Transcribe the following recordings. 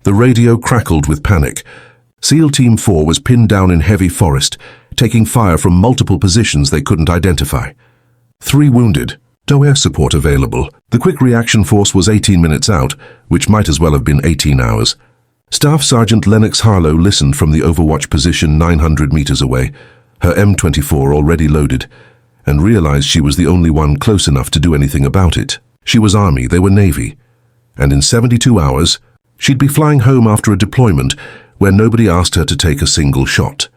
The radio crackled with panic. SEAL Team 4 was pinned down in heavy forest, taking fire from multiple positions they couldn't identify. 3 wounded. No air support available. The quick reaction force was 18 minutes out, which might as well have been 18 hours. Staff Sergeant Lennox Harlow listened from the overwatch position 900 meters away, her M24 already loaded, and realized she was the only one close enough to do anything about it. She was Army, they were Navy. And in 72 hours, she'd be flying home after a deployment where nobody asked her to take a single shot.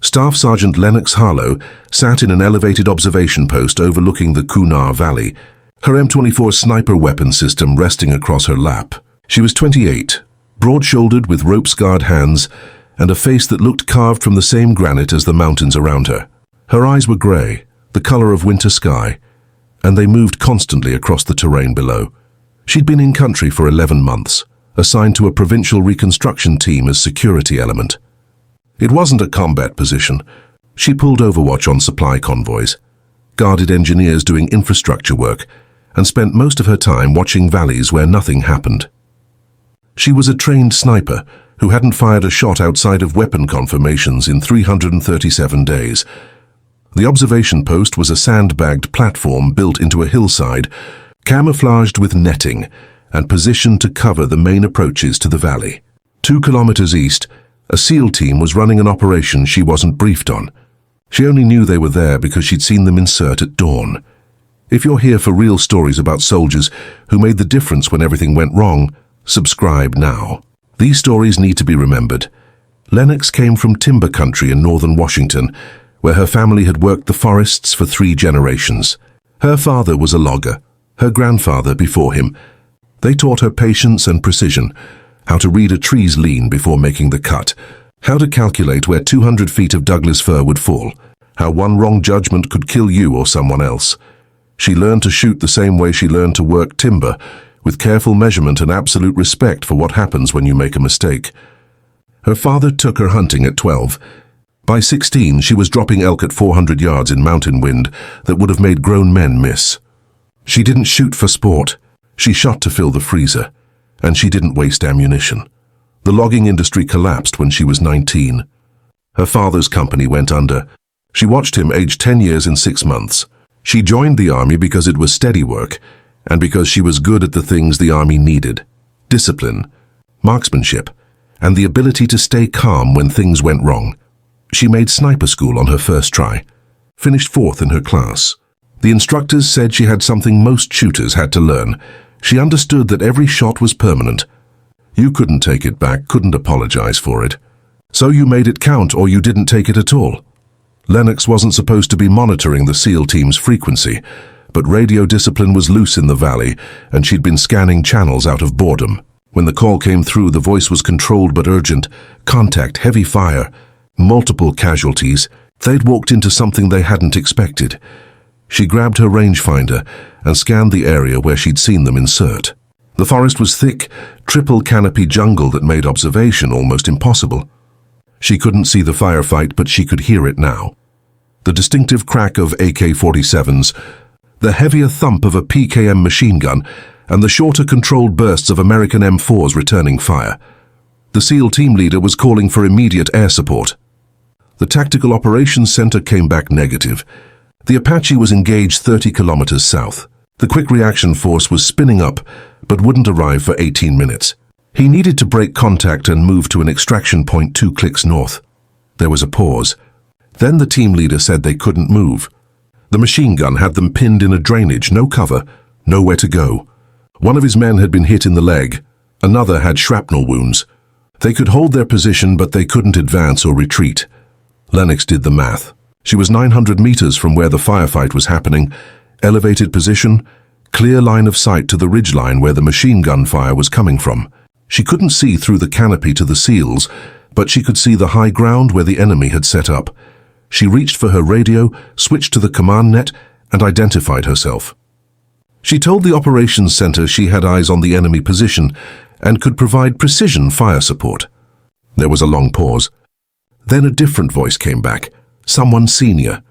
Staff Sergeant Lennox Harlow sat in an elevated observation post overlooking the Kunar Valley, her M24 sniper weapon system resting across her lap. She was 28, broad-shouldered with rope-scarred hands, and a face that looked carved from the same granite as the mountains around her. Her eyes were grey, the colour of winter sky, and they moved constantly across the terrain below. She'd been in country for 11 months, assigned to a provincial reconstruction team as security element. It wasn't a combat position. She pulled overwatch on supply convoys, guarded engineers doing infrastructure work, and spent most of her time watching valleys where nothing happened. She was a trained sniper who hadn't fired a shot outside of weapon confirmations in 337 days. The observation post was a sandbagged platform built into a hillside, camouflaged with netting, and positioned to cover the main approaches to the valley. 2 kilometers east, a SEAL team was running an operation she wasn't briefed on. She only knew they were there because she'd seen them insert at dawn. If you're here for real stories about soldiers who made the difference when everything went wrong, subscribe now. These stories need to be remembered. Lennox came from timber country in northern Washington, where her family had worked the forests for 3 generations. Her father was a logger, her grandfather before him. They taught her patience and precision, how to read a tree's lean before making the cut, how to calculate where 200 feet of Douglas fir would fall, how one wrong judgment could kill you or someone else. She learned to shoot the same way she learned to work timber, with careful measurement and absolute respect for what happens when you make a mistake. Her father took her hunting at 12. By 16, she was dropping elk at 400 yards in mountain wind that would have made grown men miss. She didn't shoot for sport. She shot to fill the freezer. And she didn't waste ammunition. The logging industry collapsed when she was 19. Her father's company went under. She watched him age 10 years and 6 months. She joined the Army because it was steady work, and because she was good at the things the Army needed: discipline, marksmanship, and the ability to stay calm when things went wrong. She made sniper school on her first try, finished 4th in her class. The instructors said she had something most shooters had to learn. She understood that every shot was permanent. You couldn't take it back, couldn't apologize for it. So you made it count or you didn't take it at all. Lennox wasn't supposed to be monitoring the SEAL team's frequency, but radio discipline was loose in the valley, and she'd been scanning channels out of boredom. When the call came through, the voice was controlled but urgent. Contact, heavy fire, multiple casualties. They'd walked into something they hadn't expected. She grabbed her rangefinder and scanned the area where she'd seen them insert. The forest was thick, triple canopy jungle that made observation almost impossible. She couldn't see the firefight, but she could hear it now. The distinctive crack of AK-47s, the heavier thump of a PKM machine gun, and the shorter controlled bursts of American M4s returning fire. The SEAL team leader was calling for immediate air support. The Tactical Operations Center came back negative. The Apache was engaged 30 kilometers south. The quick reaction force was spinning up, but wouldn't arrive for 18 minutes. He needed to break contact and move to an extraction point 2 clicks north. There was a pause. Then the team leader said they couldn't move. The machine gun had them pinned in a drainage, no cover, nowhere to go. One of his men had been hit in the leg. Another had shrapnel wounds. They could hold their position, but they couldn't advance or retreat. Lennox did the math. She was 900 meters from where the firefight was happening, elevated position, clear line of sight to the ridgeline where the machine gun fire was coming from. She couldn't see through the canopy to the SEALs, but she could see the high ground where the enemy had set up. She reached for her radio, switched to the command net, and identified herself. She told the operations center she had eyes on the enemy position and could provide precision fire support. There was a long pause. Then a different voice came back, someone senior.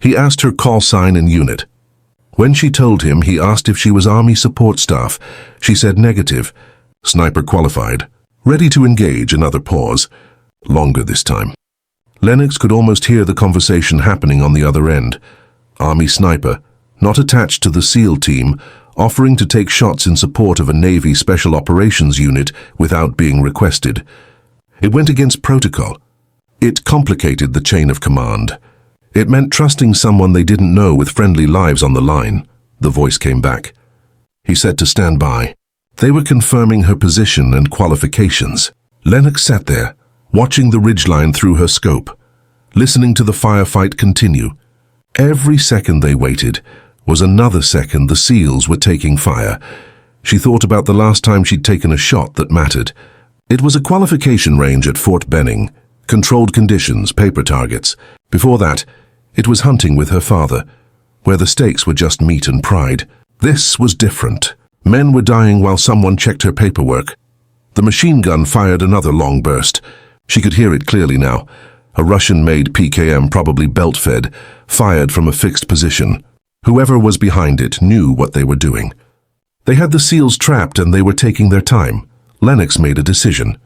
He asked her call sign and unit. When she told him, he asked if she was Army support staff. She said negative. Sniper qualified. ready to engage. Another pause, longer this time. Lennox could almost hear the conversation happening on the other end. Army sniper, not attached to the SEAL team, offering to take shots in support of a Navy Special Operations unit without being requested. It went against protocol. It complicated the chain of command. It meant trusting someone they didn't know with friendly lives on the line. The voice came back. He said to stand by. They were confirming her position and qualifications. Lennox sat there, watching the ridgeline through her scope, listening to the firefight continue. Every second they waited was another second the SEALs were taking fire. She thought about the last time she'd taken a shot that mattered. It was a qualification range at Fort Benning, controlled conditions, paper targets. Before that, it was hunting with her father, where the stakes were just meat and pride. This was different. Men were dying while someone checked her paperwork. The machine gun fired another long burst. She could hear it clearly now. A Russian-made PKM, probably belt-fed, fired from a fixed position. Whoever was behind it knew what they were doing. They had the SEALs trapped and they were taking their time. Lennox made a decision.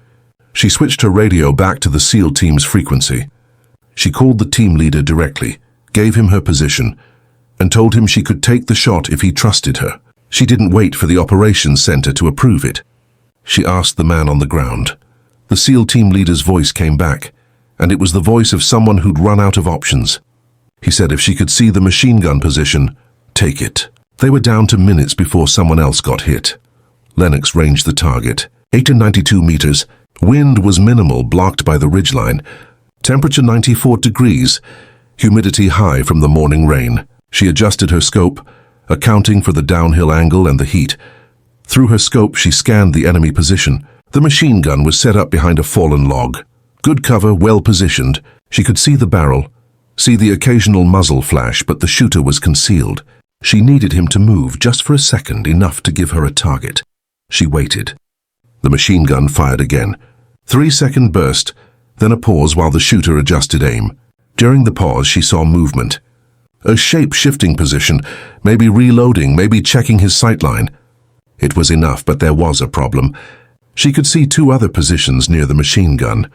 She switched her radio back to the SEAL team's frequency. She called the team leader directly, gave him her position, and told him she could take the shot if he trusted her. She didn't wait for the operations center to approve it. She asked the man on the ground. The SEAL team leader's voice came back, and it was the voice of someone who'd run out of options. He said if she could see the machine gun position, take it. They were down to minutes before someone else got hit. Lennox ranged the target. 892 meters. Wind was minimal, blocked by the ridgeline. Temperature 94 degrees. Humidity high from the morning rain. She adjusted her scope, accounting for the downhill angle and the heat. Through her scope, she scanned the enemy position. The machine gun was set up behind a fallen log. Good cover, well positioned. She could see the barrel, see the occasional muzzle flash, but the shooter was concealed. She needed him to move just for a second, enough to give her a target. She waited. The machine gun fired again. 3-second burst, then a pause while the shooter adjusted aim. During the pause, she saw movement. A shape-shifting position, maybe reloading, maybe checking his sightline. It was enough, but there was a problem. She could see 2 other positions near the machine gun.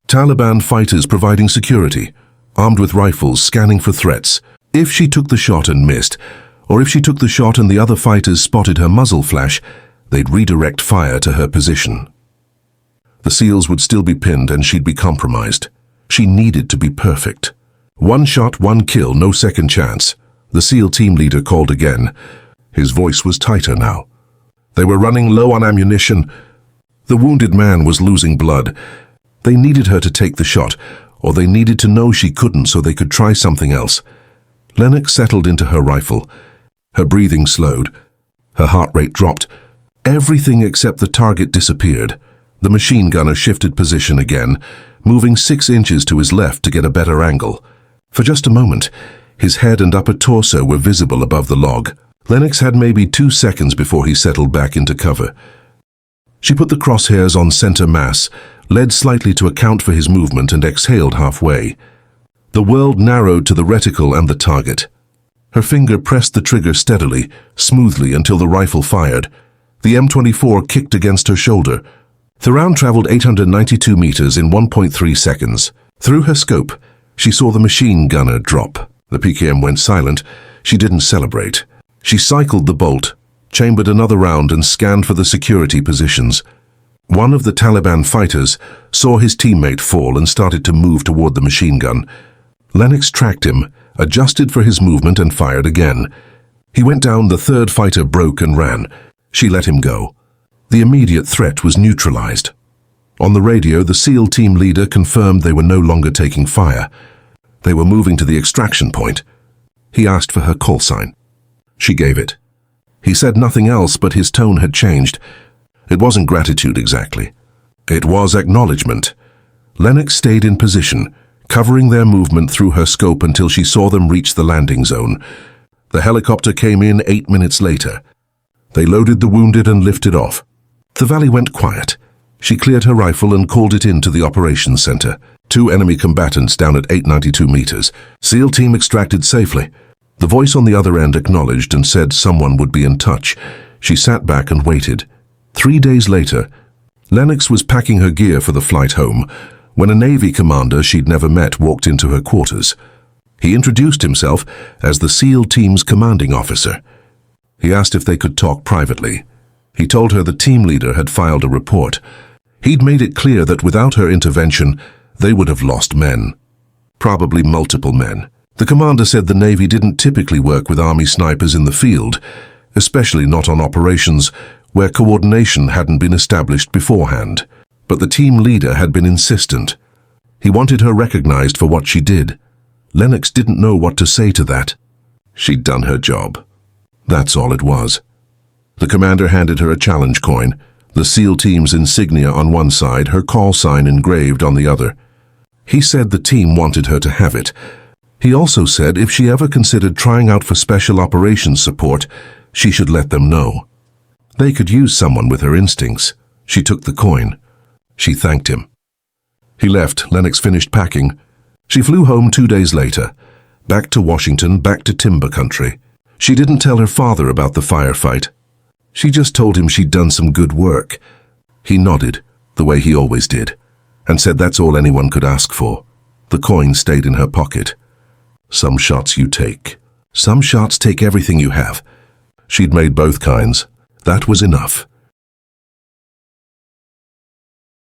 Taliban fighters providing security, armed with rifles, scanning for threats. If she took the shot and missed, or if she took the shot and the other fighters spotted her muzzle flash, they'd redirect fire to her position. The SEALs would still be pinned and she'd be compromised. She needed to be perfect. 1 shot, 1 kill, no second chance. The SEAL team leader called again. His voice was tighter now. They were running low on ammunition. The wounded man was losing blood. They needed her to take the shot, or they needed to know she couldn't so they could try something else. Lennox settled into her rifle. Her breathing slowed. Her heart rate dropped. Everything except the target disappeared. The machine gunner shifted position again, moving 6 inches to his left to get a better angle. For just a moment, his head and upper torso were visible above the log. Lennox had maybe 2 seconds before he settled back into cover. She put the crosshairs on center mass, led slightly to account for his movement, and exhaled halfway. The world narrowed to the reticle and the target. Her finger pressed the trigger steadily, smoothly, until the rifle fired. The M24 kicked against her shoulder. The round traveled 892 meters in 1.3 seconds. Through her scope, she saw the machine gunner drop. The PKM went silent. She didn't celebrate. She cycled the bolt, chambered another round, and scanned for the security positions. One of the Taliban fighters saw his teammate fall and started to move toward the machine gun. Lennox tracked him, adjusted for his movement, and fired again. He went down. The 3rd fighter broke and ran. She let him go. The immediate threat was neutralized. On the radio, the SEAL team leader confirmed they were no longer taking fire. They were moving to the extraction point. He asked for her call sign. She gave it. He said nothing else, but his tone had changed. It wasn't gratitude exactly. It was acknowledgement. Lennox stayed in position, covering their movement through her scope until she saw them reach the landing zone. The helicopter came in 8 minutes later. They loaded the wounded and lifted off. The valley went quiet. She cleared her rifle and called it into the operations center. 2 enemy combatants down at 892 meters. SEAL team extracted safely. The voice on the other end acknowledged and said someone would be in touch. She sat back and waited. 3 days later, Lennox was packing her gear for the flight home when a Navy commander she'd never met walked into her quarters. He introduced himself as the SEAL team's commanding officer. He asked if they could talk privately. He told her the team leader had filed a report. He'd made it clear that without her intervention, they would have lost men. Probably multiple men. The commander said the Navy didn't typically work with Army snipers in the field, especially not on operations where coordination hadn't been established beforehand. But the team leader had been insistent. He wanted her recognized for what she did. Lennox didn't know what to say to that. She'd done her job. That's all it was. The commander handed her a challenge coin, the SEAL team's insignia on one side, her call sign engraved on the other. He said the team wanted her to have it. He also said if she ever considered trying out for special operations support, she should let them know. They could use someone with her instincts. She took the coin. She thanked him. He left. Lennox finished packing. She flew home 2 days later. Back to Washington, back to timber country. She didn't tell her father about the firefight. She just told him she'd done some good work. He nodded, the way he always did, and said that's all anyone could ask for. The coin stayed in her pocket. Some shots you take. Some shots take everything you have. She'd made both kinds. That was enough.